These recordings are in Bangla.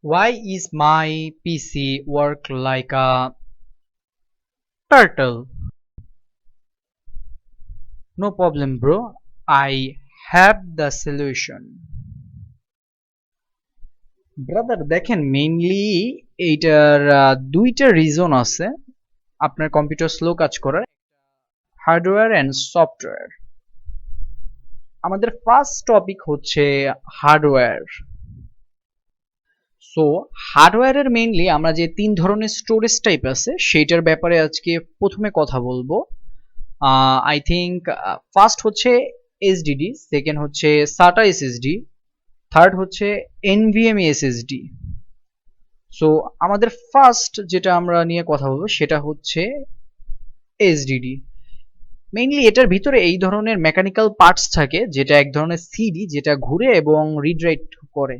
Why is my PC work like a turtle? No problem, bro. I have the solution. Brother দেখেন মেইনলি এইটার দুইটা রিজন আছে আপনার কম্পিউটার স্লো কাজ করার, হার্ডওয়্যার অ্যান্ড সফটওয়্যার। আমাদের ফার্স্ট টপিক হচ্ছে হার্ডওয়্যার। সো হার্ডওয়্যারের মেইনলি আমরা যে তিন ধরনের স্টোরেজ টাইপ আছে সেইটার ব্যাপারে আজকে প্রথমে কথা বলবো। আই থিঙ্ক ফার্স্ট হচ্ছে এসডিডি, সেকেন্ড হচ্ছে সাটা এসএসডি, থার্ড হচ্ছে এনভিএমই এসএসডি। সো আমাদের ফার্স্ট যেটা আমরা নিয়ে কথা বলবো সেটা হচ্ছে এসডিডি। মেইনলি এটার ভিতরে এই ধরনের মেকানিক্যাল পার্টস থাকে যেটা এক ধরনের সিডি যেটা ঘুরে এবং রিড রাইট করে।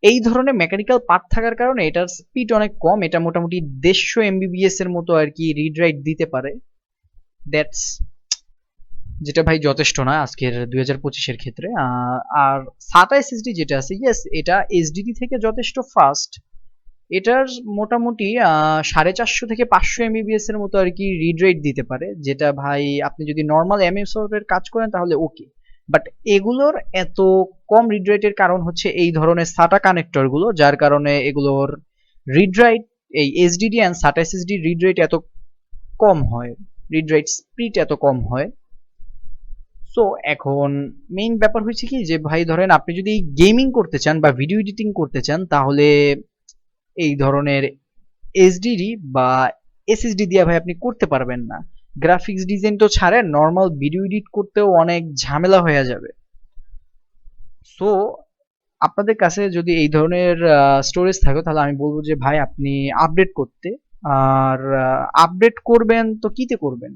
এই ধরনের মেকানিক্যাল পার্ট থাকার কারণে এটার স্পিড অনেক কম, এটা মোটামুটি 150 এমবিবিএস এর মতো আর কি রিড রাইট দিতে পারে। দ্যাটস যেটা ভাই যথেষ্ট না আজকের 2025-এর ক্ষেত্রে। আর সাটা এসএসডি যেটা আছে, ইয়েস এটা এসডিডি থেকে যথেষ্ট ফাস্ট। এটার মোটামুটি 450 থেকে 500 এমবিবিএস এর মতো আর কি রিড রেট দিতে পারে, যেটা ভাই আপনি যদি নর্মাল এমএস এর কাজ করেন তাহলে ওকে। বাট এগুলোর এত কম রিড রেটের কারণ হচ্ছে এই ধরনের সাটা কানেক্টর গুলো, যার কারণে এগুলোর রিড রাইট এই SDD and SATA SSD read rate এত কম হয়, রিড রাইট স্পিড এত কম হয়। সো এখন মেইন ব্যাপার হচ্ছে কি যে ভাই ধরেন আপনি যদি গেমিং করতে চান বা ভিডিও এডিটিং করতে চান তাহলে এই ধরনের এসডিডি বা এসএসডি দিয়ে ভাই আপনি করতে পারবেন না। গ্রাফিক্স ডিজাইন তো ছাড়েন, নর্মাল ভিডিও এডিট করতেও অনেক ঝামেলা হয়ে যাবে। সো আপনাদের কাছে যদি এই ধরনের স্টোরেজ থাকে তাহলে আমি বলবো যে ভাই আপনি আপডেট করতে। আর আপডেট করবেন তো কিতে করবেন?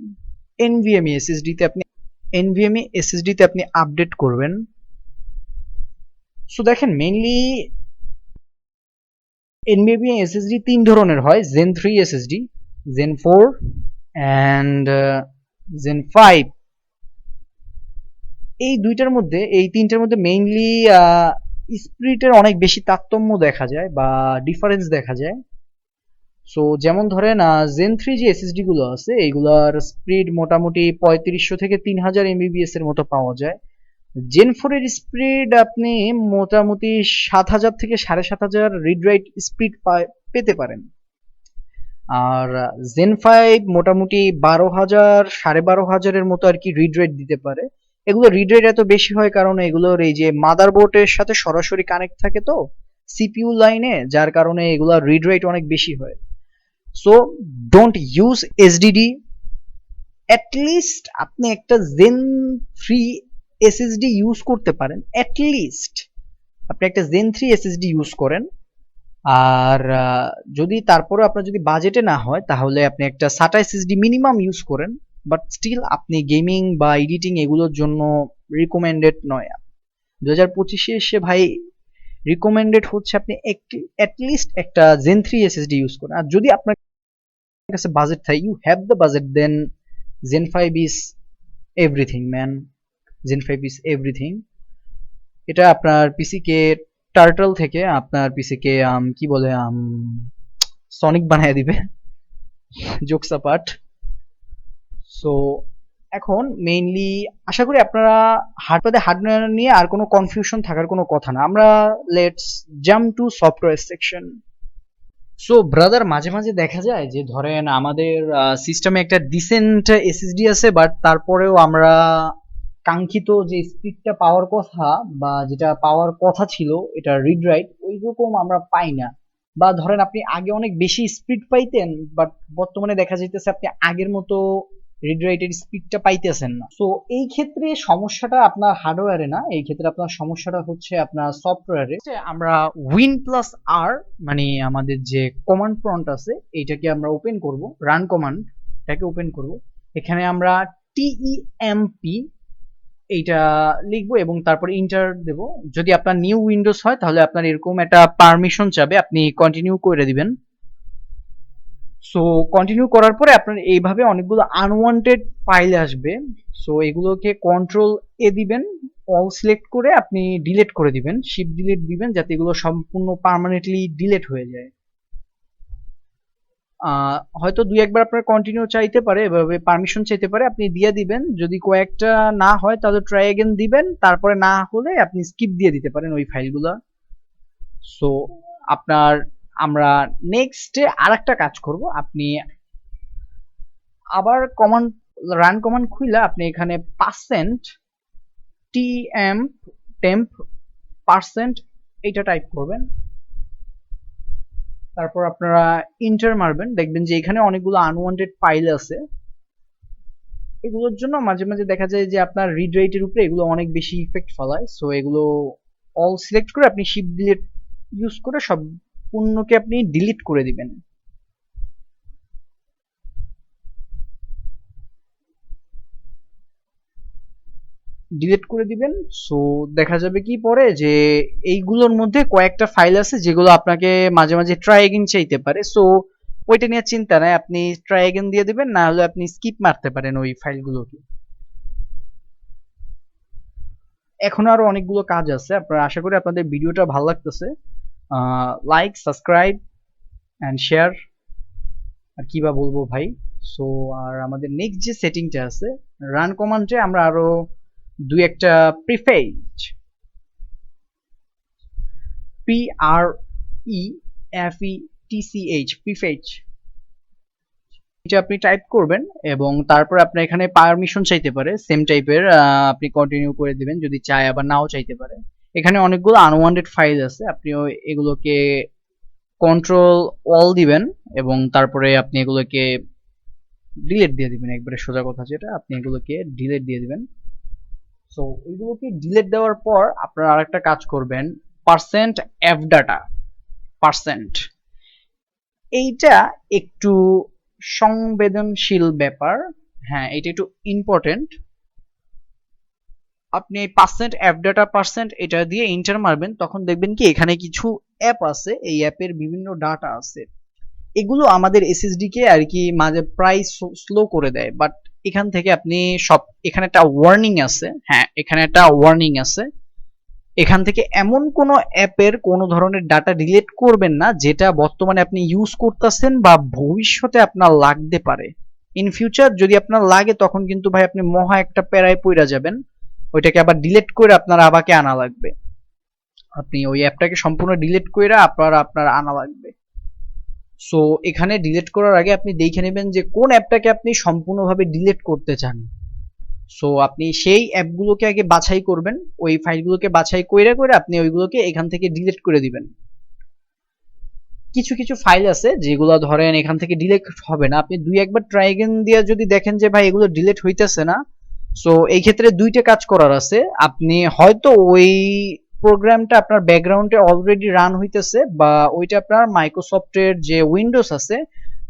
এনভিএমই এসএসডি তে আপনি এনভিএমই এসএসডি তে আপনি আপডেট করবেন। সো দেখেন মেইনলি এনভিএমই এসএসডি তিন ধরনের হয়, gen 3 SSD, gen 4 and gen 5। এই দুইটার মধ্যে এই তিনটার মধ্যে মেইনলি স্পিরিটের অনেক বেশি তারতম্য দেখা যায় বা ডিফারেন্স দেখা যায়। সো যেমন ধরেন জেন 3 যে এসএসডি গুলো আছে এইগুলার স্পিড মোটামুটি 3500 থেকে 3000 এমবিবিএস এর মতো পাওয়া যায়। জেন 4 এর স্পিড আপনি মোটামুটি 7000 থেকে 7500 রিড রাইট স্পিড পেতে পারেন। আর জেন 5 মোটামুটি 12000 12500 এর মতো আর কি রিড রেট দিতে পারে। এগুলো রিড রেট এত বেশি হয় কারণ এগুলোর এই যে মাদারবোর্ডের সাথে সরাসরি কানেক্ট থাকে তো সিপিইউ লাইনে, যার কারণে এগুলো রিড রেট অনেক বেশি হয়। So don't use SDD. At least আপনি একটা জেন 3 এসএসডি ইউজ করতে পারেন, অ্যাটলিস্ট আপনি একটা জেন 3 এসএসডি ইউজ করেন। আর যদি তারপরে আপনার যদি বাজেটে না হয় তাহলে আপনি একটা সাটা এসএসডি মিনিমাম ইউজ করেন। বাট স্টিল আপনি গেমিং বা এডিটিং এগুলোর জন্য রিকমেন্ডেড নয়। 2025-এ এসে ভাই রিকমেন্ডেড হচ্ছে আপনি অ্যাটলিস্ট একটা জেন 3 এসএসডি ইউজ করেন। আর যদি আপনার কাছে বাজেট থাকে, you have the budget, then gen 5 is everything man. Gen 5 is everything. এটা আপনার পিসি কে টার্টল থেকে আপনার পিসি কে কি বলে সনিক বানিয়ে দিবে। Jokes apart. সো এখন মেইনলি আশা করি আপনারা হার্ডওয়্যার নিয়ে আর কোনো কনফিউশন থাকার কোনো কথা না। আমরা let's jump to software section. So brother মাঝে মাঝে দেখা যায় যে ধরেন আমাদের সিস্টেমে একটা ডিসেন্ট এসএসডি আছে, বাট তারপরেও আমরা কাঙ্ক্ষিত যে স্পিডটা পাওয়ার কথা বা যেটা পাওয়ার কথা ছিল এটা রিড রাইট ওই রকম আমরা পাই না। বা ধরেন আপনি আগে অনেক বেশি স্পিড পাইতেন, বাট বর্তমানে দেখা যাইতেছে আপনি আগের মতো রিড রাইটের স্পিডটা পাইতেছেন না। সো এই ক্ষেত্রে সমস্যাটা আপনার হার্ডওয়্যারে না, এই ক্ষেত্রে আপনার সমস্যাটা হচ্ছে আপনার সফটওয়্যারে। আমরা উইন প্লাস আর মানে আমাদের যে কমান্ড প্রম্পট আছে এইটাকে আমরা ওপেন করব, রান কমান্ডটাকে ওপেন করব। এখানে আমরা টিইএমপি এইটা লিখবো এবং তারপরে ইন্টার দেব। যদি আপনার নিউ উইন্ডোজ হয় তাহলে আপনার এরকম একটা পারমিশন চাবে, আপনি কন্টিনিউ করে দিবেন। সো কন্টিনিউ করার পরে আপনার এইভাবে অনেকগুলো আনওয়ান্টেড ফাইল আসবে। সো এগুলোকে কন্ট্রোল এ দিবেন অল সিলেক্ট করে আপনি ডিলিট করে দিবেন, শিপ ডিলিট দিবেন যাতে এগুলো সম্পূর্ণ পার্মানেন্টলি ডিলিট হয়ে যায়। হয়তো দুই একবার আপনার কন্টিনিউ চাইতে পারে, এভাবে পারমিশন চাইতে পারে, আপনি দিয়ে দিবেন। যদি কয়েকটা না হয় তাহলে ট্রাই এগেন দিবেন, তারপরে না হলে আপনি স্কিপ দিয়ে দিতে পারেন ওই ফাইলগুলো। সো আপনার আমরা নেক্সটে আর একটা কাজ করব। আপনি আবার কমান্ড রান কমান্ড খুলে আপনি এখানে temp পার্সেন্ট এটা টাইপ করবেন, তারপর আপনারা ইন্টার মারবেন। দেখবেন যে এখানে অনেকগুলো আনওয়ান্টেড ফাইল আছে, এগুলোর জন্য মাঝে মাঝে দেখা যায় যে আপনার রিড রাইটের উপরে এগুলো অনেক বেশি ইফেক্ট ফেলায়। সো এগুলো অল সিলেক্ট করে আপনি শিপ ডিলিট ইউজ করে সব পণ্যকে আপনি ডিলিট করে দিবেন। ডিলিট করে দিবেন। সো দেখা যাবে কি পরে যে এইগুলোর মধ্যে কয়েকটা ফাইল আছে যেগুলো আপনাকে মাঝে মাঝে ট্রাই এগেইন চাইতে পারে। সো ওইটা নিয়ে চিন্তা নাই, আপনি ট্রাই এগেইন দিয়ে দিবেন, না হলে আপনি স্কিপ মারতে পারেন ওই ফাইলগুলোকে। এখনো আরো অনেকগুলো কাজ আছে, আপনারা আশা করি আপনাদের ভিডিওটা ভালো লাগতেছে। লাইক, সাবস্ক্রাইব অ্যান্ড শেয়ার, আর কি বা বলবো ভাই। সো আর আমাদের নেক্সট যে সেটিংটা আছে রান কমান্ডে আমরা আরো দুই একটা প্রিফেচ প্রিফেচ এটা আপনি টাইপ করবেন এবং তারপর আপনি এখানে পারমিশন চাইতে পারে সেম টাইপের, আপনি কন্টিনিউ করে দিবেন যদি চায়, আবার নাও চাইতে পারে। এখানে অনেকগুলো আনওয়ান্টেড ফাইল আছে, আপনি এগুলোকে কন্ট্রোল অল দিবেন এবং তারপরে আপনি এগুলোকে ডিলিট দিয়ে দিবেন। একবারে সোজা কথা যেটা, আপনি এগুলোকে ডিলিট দিয়ে দিবেন। সো ওইগুলোকে ডিলিট দেওয়ার পর আপনারা আরেকটা কাজ করবেন, পার্সেন্ট এফ ডাটা পার্সেন্ট, এইটা একটু সংবেদনশীল ব্যাপার। হ্যাঁ, এটা একটু ইম্পর্টেন্ট। আপনি এই পার্সেন্ট এফ ডাটা পার্সেন্ট এটা দিয়ে এন্টার মারবেন, তখন দেখবেন কি এখানে কিছু অ্যাপ আছে, এই অ্যাপের বিভিন্ন ডাটা আছে, এগুলো আমাদের এসএসডি কে আর কি মাঝে প্রায় স্লো করে দেয়। বাট এখান থেকে আপনি সব, এখানে একটা ওয়ার্নিং আছে, হ্যাঁ এখানে একটা ওয়ার্নিং আছে, এখান থেকে এমন কোনো অ্যাপের কোনো ধরনের ডাটা ডিলিট করবেন না যেটা বর্তমানে আপনি ইউজ করতেছেন বা ভবিষ্যতে আপনার লাগতে পারে। ইন ফিউচার যদি আপনার লাগে তখন কিন্তু ভাই আপনি মহা একটা প্যারায় পইরা যাবেন, ওইটাকে আবার ডিলিট করে আপনার আবাকে আনা লাগবে। আপনি ওই অ্যাপটাকে সম্পূর্ণ ডিলিট করে আপনার আনা লাগবে। সো এখানে ডিলিট করার আগে আপনি দেখে নেবেন যে কোন অ্যাপটাকে আপনি সম্পূর্ণভাবে ডিলিট করতে চান। সো আপনি সেই অ্যাপগুলোকে আগে বাছাই করবেন, ওই ফাইলগুলোকে বাছাই করে করে আপনি ওইগুলোকে এখান থেকে ডিলিট করে দিবেন। কিছু কিছু ফাইল আছে যেগুলো ধরেন এখান থেকে ডিলিট হবে না, আপনি দুই একবার ট্রাই এগেইন দিয়ে যদি দেখেন যে ভাই এগুলো ডিলিট হইতেছে না, সো এই ক্ষেত্রে দুইটা কাজ করার আছে। আপনি হয়তো ওই প্রোগ্রামটা আপনার ব্যাকগ্রাউন্ডে অলরেডি রান হইতেছে, বা ওইটা আপনার মাইক্রোসফটের যে উইন্ডোজ আছে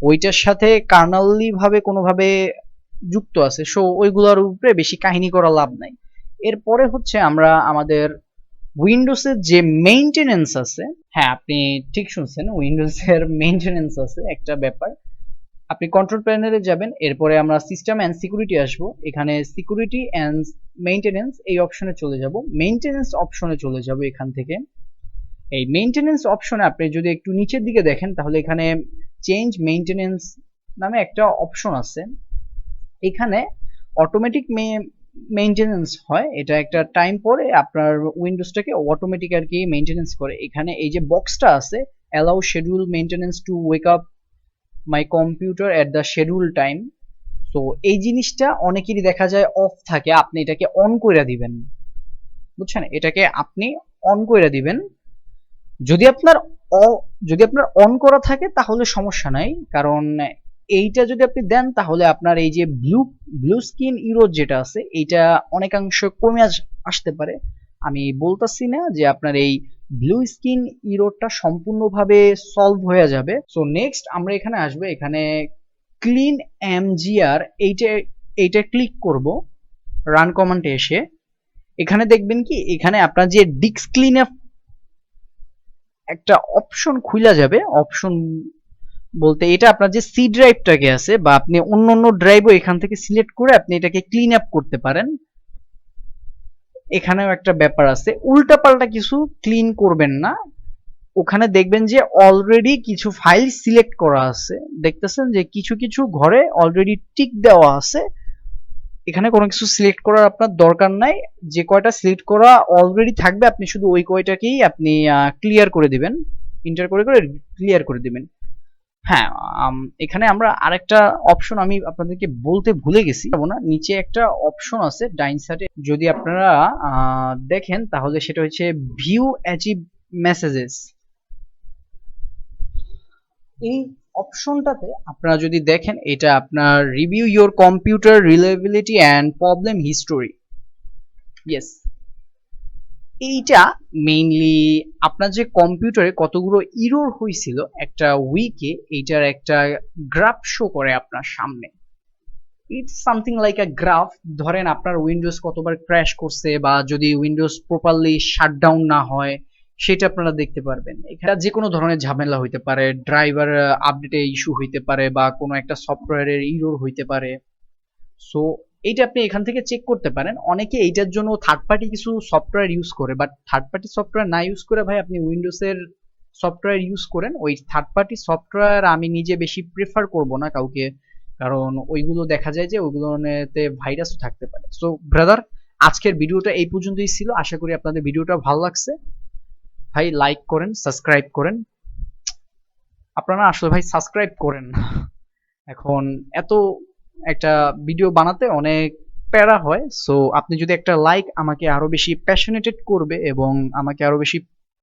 ওইটার সাথে কার্নালি ভাবে কোনোভাবে যুক্ত আছে। সো ওইগুলোর উপরে বেশি কাহিনী করা লাভ নাই। এরপরে হচ্ছে আমরা আমাদের উইন্ডোজের যে মেইনটেনেন্স আছে, হ্যাঁ আপনি ঠিক শুনছেন, উইন্ডোজের মেইনটেনেন্স আছে একটা ব্যাপার। আপনি কন্ট্রোল প্যানেলে যাবেন, এরপরে আমরা সিস্টেম অ্যান্ড সিকিউরিটি আসবো, এখানে সিকিউরিটি অ্যান্ড মেইনটেনেন্স এই অপশনে চলে যাব, মেইনটেনেন্স অপশনে চলে যাব। এখান থেকে এই মেইনটেনেন্স অপশনে আপনি যদি একটু নিচের দিকে দেখেন তাহলে এখানে চেঞ্জ মেইনটেনেন্স নামে একটা অপশন আছে। এখানে অটোমেটিক মেইনটেনেন্স হয়, এটা একটা টাইম পরে আপনার উইন্ডোজটাকে অটোমেটিক আর কি মেইনটেনেন্স করে। এখানে এই যে বক্সটা আছে, allow schedule maintenance two wake up my computer at the schedule time, তো এই জিনিসটা অনেকেরই দেখা যায় অফ থাকে, আপনি এটাকে অন করে দিবেন, বুঝছেন, এটাকে আপনি অন করে দিবেন। যদি আপনার যদি আপনার অন করা থাকে তাহলে সমস্যা নাই, কারণ এইটা যদি আপনি দেন তাহলে আপনার এই যে ব্লু স্কিন ইরোর যেটা আছে এইটা অনেকাংশ কমে আসতে পারে। আমি বলতাছি না যে আপনার এই ব্লু স্কিন ইরোরটা সম্পূর্ণভাবে সলভ হয়ে যাবে। সো নেক্সট আমরা এখানে আসবো, এখানে ক্লিন এমজিআর এইটা ক্লিক করব রান কমান্ডে এসে। এখানে দেখবেন কি এখানে আপনার যে ডিস্ক ক্লিন একটা অপশন খুলে যাবে, অপশন বলতে এটা আপনার যে সি ড্রাইভটাকে আছে বা আপনি অন্য অন্য ড্রাইভও এখান থেকে সিলেক্ট করে আপনি এটাকে ক্লিন আপ করতে পারেন। এখানেও একটা ব্যাপার আছে, উল্টাপাল্টা কিছু ক্লিন করবেন না। ওখানে দেখবেন যে অলরেডি কিছু ফাইল সিলেক্ট করা আছে, দেখতেছেন যে কিছু কিছু ঘরে অলরেডি টিক দেওয়া আছে। এখানে কোনো কিছু সিলেক্ট করার আপনার দরকার নাই, যে কয়টা সিলেক্ট করা অলরেডি থাকবে আপনি শুধু ওই কয়টাকেই আপনি ক্লিয়ার করে দিবেন, ইন্টার করে করে ক্লিয়ার করে দিবেন। হ্যাঁ, এখানে আমরা আরেকটা অপশন আমি আপনাদেরকে বলতে ভুলে গেছি, না নিচে একটা অপশন আছে ডাইন সাইডে, যদি আপনারা দেখেন তাহলে সেটা হচ্ছে ভিউ অ্যাচিভ মেসেজেস। এই অপশনটাতে আপনারা যদি দেখেন, এটা আপনার review your computer reliability and problem history. Yes, এইটা মেইনলি আপনার যে কম্পিউটারে কতগুলো ইরর হয়েছিল একটা উইকে, এইটার একটা গ্রাফ শো করে আপনার সামনে। It's something like a graph. ধরেন আপনার উইন্ডোজ কতবার ক্র্যাশ করছে, বা যদি উইন্ডোজ প্রপারলি শাটডাউন না হয় সেটা আপনারা দেখতে পারবেন। এখানে যে কোনো ধরনের ঝামেলা হইতে পারে, ড্রাইভার আপডেটে ইস্যু হইতে পারে, বা কোনো একটা সফটওয়্যারের ইরর হইতে পারে। সো এইটা আপনি এখান থেকে চেক করতে পারেন। অনেকে এইটার জন্য থার্ড পার্টি কিছু সফটওয়্যার ইউজ করে, বাট থার্ড পার্টি সফটওয়্যার না ইউজ করে ভাই আপনি উইন্ডোজের সফটওয়্যার ইউজ করেন। ওই থার্ড পার্টি সফটওয়্যার আমি নিজে বেশি প্রেফার করব না কাউকে, কারণ ওইগুলো দেখা যায় যে ওইগুলোতে ভাইরাসও থাকতে পারে। সো ব্রাদার, আজকের ভিডিওটা এই পর্যন্তই ছিল। আশা করি আপনাদের ভিডিওটা ভালো লাগছে। ভাই লাইক করেন, সাবস্ক্রাইব করেন। আপনারা আসলে ভাই সাবস্ক্রাইব করেন না। এখন এত একটা ভিডিও বানাতে অনেক প্যারা হয়। সো আপনি যদি একটা লাইক আমাকে আরো বেশি প্যাশনেটেড করবে এবং আমাকে আরো বেশি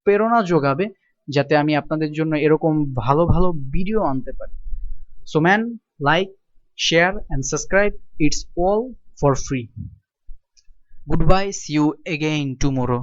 প্রেরণা যোগাবে, যাতে আমি আপনাদের জন্য এরকম ভালো ভালো ভিডিও আনতে পারি। So man, like, share and subscribe, it's all for free. Goodbye, see you again tomorrow.